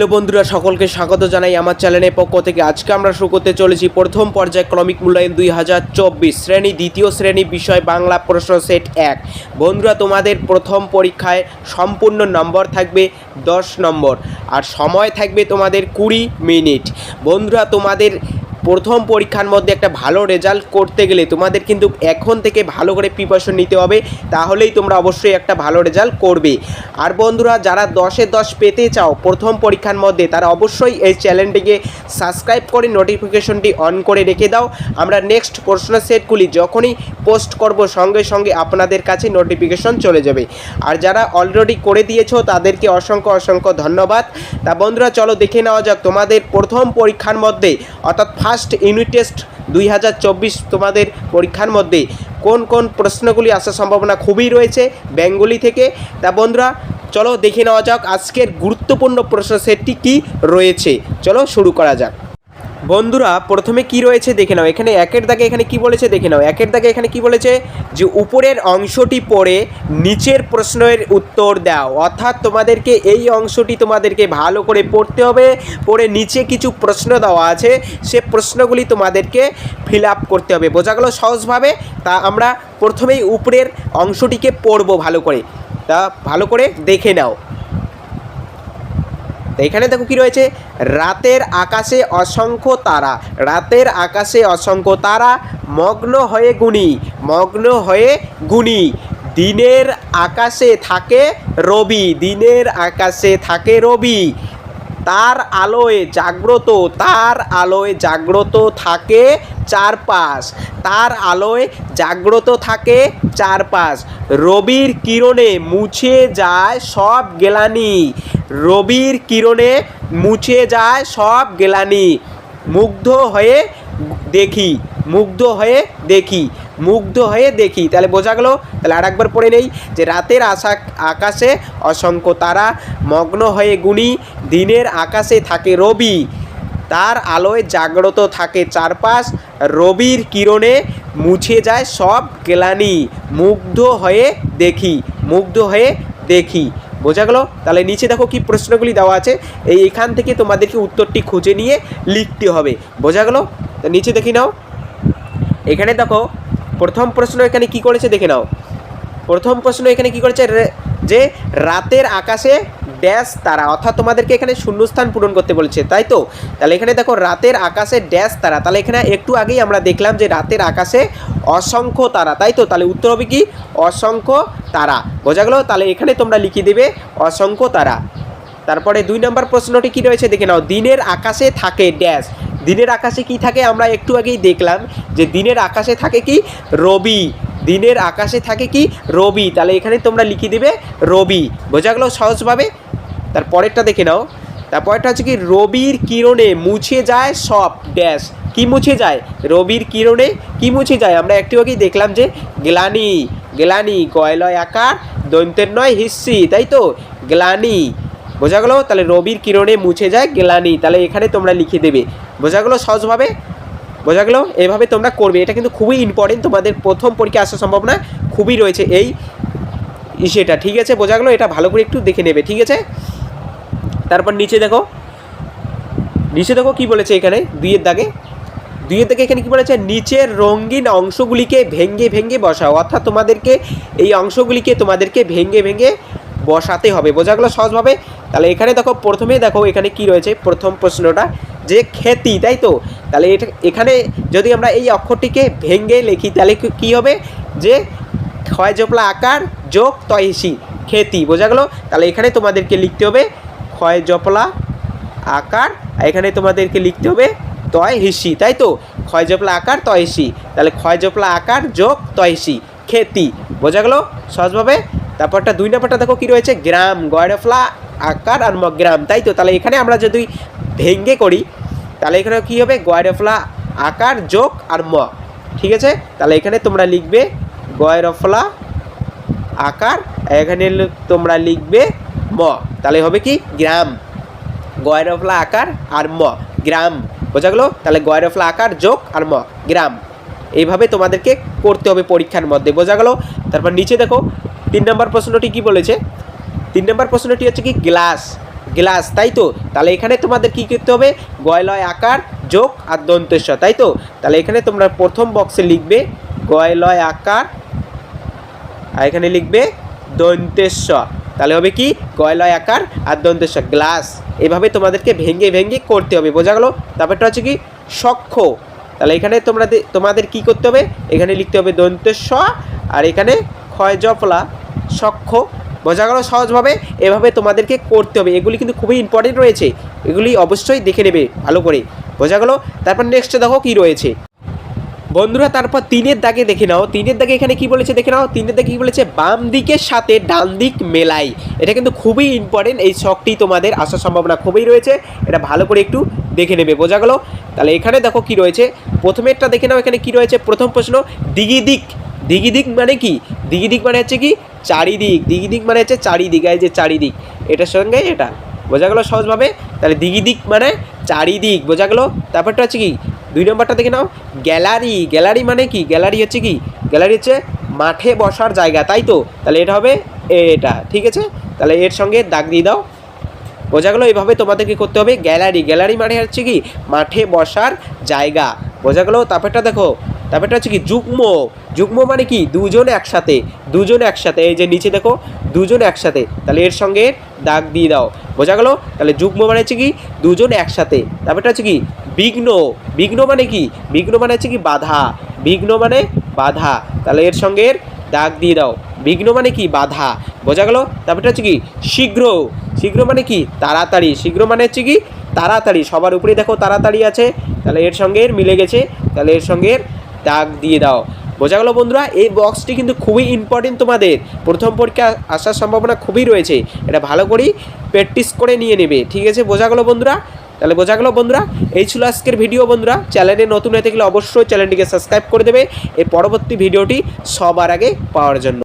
Hello বন্ধুরা, সকলকে স্বাগত জানাই আমার চ্যানেলের পক্ষ থেকে। আজকে আমরা শুরু করতে চলেছি প্রথম পর্যায়ে ক্রমিক মূল্যায়ন 2024 শ্রেণী দ্বিতীয় শ্রেণী বিষয় বাংলা প্রশ্ন সেট 1। বন্ধুরা, তোমাদের প্রথম পরীক্ষায় সম্পূর্ণ নম্বর থাকবে 10 নম্বর আর সময় থাকবে তোমাদের 20 মিনিট। বন্ধুরা, তোমাদের প্রথম পরীক্ষার মধ্যে একটা ভালো রেজাল্ট করতে গেলে তোমাদের কিন্তু এখন থেকে ভালো করে প্রিপারেশন নিতে হবে, তাহলেই তোমরা অবশ্যই একটা ভালো রেজাল্ট করবে। আর বন্ধুরা, যারা 10-এ 10 পেতে চাও প্রথম পরীক্ষার মধ্যে, তারা অবশ্যই এই চ্যানেলটিকে সাবস্ক্রাইব করে নোটিফিকেশনটি অন করে রেখে দাও। আমরা নেক্সট প্রশ্ন সেটগুলি যখনই পোস্ট করব সঙ্গে সঙ্গে আপনাদের কাছে নোটিফিকেশন চলে যাবে। আর যারা অলরেডি করে দিয়েছো তাদেরকে অসংখ্য অসংখ্য ধন্যবাদ। তা বন্ধুরা, চলো দেখে নেওয়া যাক তোমাদের প্রথম পরীক্ষার মধ্যে অর্থাৎ ফার্স্ট ইউনিট টেস্ট 2024 তোমাদের পরীক্ষার মধ্যে কোন কোন প্রশ্নগুলি আসার সম্ভাবনা খুবই রয়েছে বেঙ্গলি থেকে। তা বন্ধুরা, চলো দেখে নেওয়া যাক আজকের গুরুত্বপূর্ণ প্রশ্ন সেটটি কী রয়েছে। চলো শুরু করা যাক। বন্ধুরা, প্রথমে কি রয়েছে দেখে নাও। এখানে একের দাগে এখানে কি বলেছে দেখে নাও। একের দাগে এখানে কি বলেছে যে উপরের অংশটি পড়ে নিচের প্রশ্নের উত্তর দাও। অর্থাৎ তোমাদেরকে এই অংশটি তোমাদেরকে ভালো করে পড়তে হবে, পড়ে নিচে কিছু প্রশ্ন দেওয়া আছে, সে প্রশ্নগুলি তোমাদেরকে ফিল আপ করতে হবে। বোঝা গেল সহজভাবে? তা আমরা প্রথমেই উপরের অংশটিকে পড়ব ভালো করে। তা ভালো করে দেখে নাও। তো এখানে দেখো কি রয়েছে, রাতের আকাশে অসংখ্য তারা, রাতের আকাশে অসংখ্য তারা, মগ্ন হয়ে গুনি, মগ্ন হয়ে গুনি, দিনের আকাশে থাকে রবি, দিনের আকাশে থাকে রবি, তার আলোয় জাগ্রত, তার আলোয় জাগ্রত থাকে চারপাশ, তার আলোয় জাগ্রত থাকে চারপাশ, রবির কিরণে মুছে যায় সব গ্লানি, রবির কিরণে মুছে যায় সব গ্লানি, মুগ্ধ হয়ে দেখি, মুগ্ধ হয়ে দেখি, মুগ্ধ হয়ে দেখি। তাহলে বোঝা গেল? তাহলে আর একবার পড়ে নেই যে রাতের আকাশে অসংখ্য তারা, মগ্ন হয়ে গুনি, দিনের আকাশে থাকে রবি, তার আলোয় জাগ্রত থাকে চারপাশ, রবির কিরণে মুছে যায় সব গ্লানি, মুগ্ধ হয়ে দেখি, মুগ্ধ হয়ে দেখি। বোঝা গেল? তাহলে নিচে দেখো কি প্রশ্নগুলি দেওয়া আছে, এইখান থেকে তোমাদেরকে উত্তরটি খুঁজে নিয়ে লিখতে হবে। বোঝা গেল? তো নিচে দেখে নাও। এখানে দেখো প্রথম প্রশ্ন এখানে কি করেছে দেখে নাও। প্রথম প্রশ্ন এখানে কি করেছে যে রাতের আকাশে ড্যাশ তারা, অর্থাৎ তোমাদেরকে এখানে শূন্যস্থান পূরণ করতে বলেছে, তাই তো? তাহলে এখানে দেখো রাতের আকাশে ড্যাশ তারা, তাহলে এখানে একটু আগেই আমরা দেখলাম যে রাতের আকাশে অসংখ্য তারা, তাই তো? তাহলে উত্তর হবে কি অসংখ্য তারা। বোঝা গেল? তাহলে এখানে তোমরা লিখে দেবে অসংখ্য তারা। তারপরে 2 নম্বর প্রশ্নটি কি রয়েছে দেখে নাও। দিনের আকাশে থাকে ড্যাশ, দিনের আকাশে কি থাকে আমরা একটু আগেই দেখলাম যে দিনের আকাশে থাকে কি রবি, দিনের আকাশে থাকে কি রবি, তাহলে এখানে তোমরা লিখে দেবে রবি। বোঝা গেল সহজভাবে? তারপরেরটা দেখে নাও। তারপরেরটা হচ্ছে কি রবির কিরণে মুছে যায় সব ড্যাশ, কি মুছে যায়? রবির কিরণে কি মুছে যায়? আমরা একটু আগেই দেখলাম যে গ্লানি, গ্লানি গয়লয় আকার দন্তের নয় হিস্সি, তাই তো? গ্লানি। বোঝা গেল? তাহলে রবির কিরণে মুছে যায় গ্লানি, তাহলে এখানে তোমরা লিখে দেবে। বোঝা গেল সহজভাবে? বোঝা গেল? এভাবে তোমরা করবে। এটা কিন্তু খুবই ইম্পর্টেন্ট, তোমাদের প্রথম পরীক্ষা আসার সম্ভাবনা খুবই রয়েছে এই সেটা, ঠিক আছে? বোঝা গেল? এটা ভালো করে একটু দেখে নেবে, ঠিক আছে? তারপর নিচে দেখো, নিচে দেখো কি বলেছে এখানে 2-এর দাগে। 2-এর দাগে এখানে কি বলেছে, নিচের রঙিন অংশগুলিকে ভেঙ্গে ভেঙ্গে বসাও, অর্থাৎ তোমাদেরকে এই অংশগুলিকে তোমাদেরকে ভেঙ্গে ভেঙ্গে বসাতে হবে। বোঝা গেল সহজভাবে? তাহলে এখানে দেখো প্রথমেই দেখো এখানে কি রয়েছে, প্রথম প্রশ্নটা যে খ্যাতি, তাই তো? তাহলে এটা এখানে যদি আমরা এই অক্ষরটিকে ভেঙ্গে লিখি তাহলে কি হবে যে ক্ষয় জপলা আকার যোগ তয়সি, খ্যাতি। বোঝা গেল? তাহলে এখানে তোমাদেরকে লিখতে হবে ক্ষয় জপলা আকার, এখানে তোমাদেরকে লিখতে হবে তয় হিসি, তাই তো? ক্ষয় জপলা আকার তয়সি, তাহলে ক্ষয় জপলা আকার যোগ তয়সি, খ্যাতি। বোঝা গেল সহজভাবে? তারপরটা 2 নম্বরটা দেখো কি রয়েছে, গ্রাম গয়রফলা আকার আর ম গ্রাম, তাই তো? তাহলে এখানে আমরা যদি ভেঙ্গে করি তাহলে এখানে কী হবে, গয়রফলা আকার যোগ আর ম, ঠিক আছে? তাহলে এখানে তোমরা লিখবে গয়রফলা আকার, এখানে তোমরা লিখবে ম, তাহলে হবে কি গ্রাম, গয়রফলা আকার আর ম, গ্রাম। বোঝা গেল? তাহলে গয়রফলা আকার যোগ আর ম, গ্রাম। এইভাবে তোমাদেরকে করতে হবে পরীক্ষার মধ্যে। বোঝা গেল? তারপর নিচে দেখো 3 নম্বর প্রশ্নটি কি বলেছে। 3 নম্বর প্রশ্নটি হচ্ছে কি গ্লাস গ্লাস, তাই তো? তাহলে এখানে তোমাদের কী করতে হবে, গয়লয় আকার যোগ আর দন্তেশ্ব, তাই তো? তাহলে এখানে তোমরা প্রথম বক্সে লিখবে গয়লয় আকার আর এখানে লিখবে দন্তেশ্ব, তাহলে হবে কি গয়লয় আকার আর দন্তেশ্ব গ্লাস। এভাবে তোমাদেরকে ভেঙে ভেঙে করতে হবে, বোঝা গেল? তারপরটা হচ্ছে কি সক্ষ, তাহলে এখানে তোমাদের কি করতে হবে, এখানে লিখতে হবে দন্তেশ্ব আর এখানে ক্ষয় জফলা সক্ষ, বোঝা গেল সহজভাবে? এভাবে তোমাদেরকে করতে হবে, এগুলি কিন্তু খুবই ইম্পর্টেন্ট রয়েছে, এগুলি অবশ্যই দেখে নেবে ভালো করে, বোঝা গেল? তারপর নেক্সট দেখো কি রয়েছে বন্ধুরা, তারপর 3-এর দাগে দেখে নাও। 3-এর দাগে এখানে কি বলেছে দেখে নাও। 3-এর দাগে কি বলেছে, বাম দিকের সাথে ডান দিক মেলাই। এটা কিন্তু খুবই ইম্পর্টেন্ট, এই শখটি তোমাদের আসার সম্ভাবনা খুবই রয়েছে, এটা ভালো করে একটু দেখে নেবে, বোঝা গেল? তাহলে এখানে দেখো কি রয়েছে, প্রথমেরটা দেখে নাও। এখানে কি রয়েছে, প্রথম প্রশ্ন দিগি দিক। দিগি দিক মানে কি, দিগি দিক মানে হচ্ছে কি চারিদিক, দিগি দিক মানে হচ্ছে চারিদিক, এই যে চারিদিক, এটার সঙ্গে এটা, বোঝা গেল সহজভাবে? তাহলে দিগি দিক মানে চারিদিক, বোঝা গেল? তারপরটা হচ্ছে কি 2 নম্বরটা দেখে নাও, গ্যালারি। গ্যালারি মানে কি, গ্যালারি হচ্ছে কি, গ্যালারি হচ্ছে মাঠে বসার জায়গা, তাই তো? তাহলে এটা হবে এটা, ঠিক আছে? তাহলে এর সঙ্গে দাগ দিয়ে দাও, বোঝা গেলো? এইভাবে তোমাদেরকে করতে হবে গ্যালারি। গ্যালারি মানে হচ্ছে কি মাঠে বসার জায়গা, বোঝা গেলো? তারপরটা দেখো, তারপরটা হচ্ছে কি যুগ্ম। যুগ্ম মানে কি দুজন একসাথে, দুজন একসাথে, এই যে নিচে দেখো দুজন একসাথে, তাহলে এর সঙ্গে দাগ দিয়ে দাও, বোঝা গেলো? তাহলে যুগ্ম মানে হচ্ছে কি দুজন একসাথে। তারপরটা হচ্ছে কি বিঘ্ন। বিঘ্ন মানে কি, বিঘ্ন মানে হচ্ছে কি বাধা, বিঘ্ন মানে বাধা, তাহলে এর সঙ্গে দাগ দিয়ে দাও, বিঘ্ন মানে কি বাধা, বোঝা গেল? তারপরটা হচ্ছে কি শীঘ্র। শীঘ্র মানে কি তাড়াতাড়ি, শীঘ্র মানে হচ্ছে কি তাড়াতাড়ি, সবার উপরে দেখো তাড়াতাড়ি আছে, তাহলে এর সঙ্গে মিলে গেছে, তাহলে এর সঙ্গে দাগ দিয়ে দাও, বোঝা গেল বন্ধুরা? এই বক্সটি কিন্তু খুবই ইম্পর্টেন্ট, তোমাদের প্রথম পরীক্ষা আসার সম্ভাবনা খুবই রয়েছে, এটা ভালো করেই প্র্যাকটিস করে নিয়ে নেবে, ঠিক আছে? বোঝা গেল বন্ধুরা? তাহলে বোঝা গেল বন্ধুরা, এই ছিল আজকের ভিডিও বন্ধুরা। চ্যানেলে নতুন হয়ে থাকলে অবশ্যই চ্যানেলটিকে সাবস্ক্রাইব করে দেবে এই পরবর্তী ভিডিওটি সবার আগে পাওয়ার জন্য।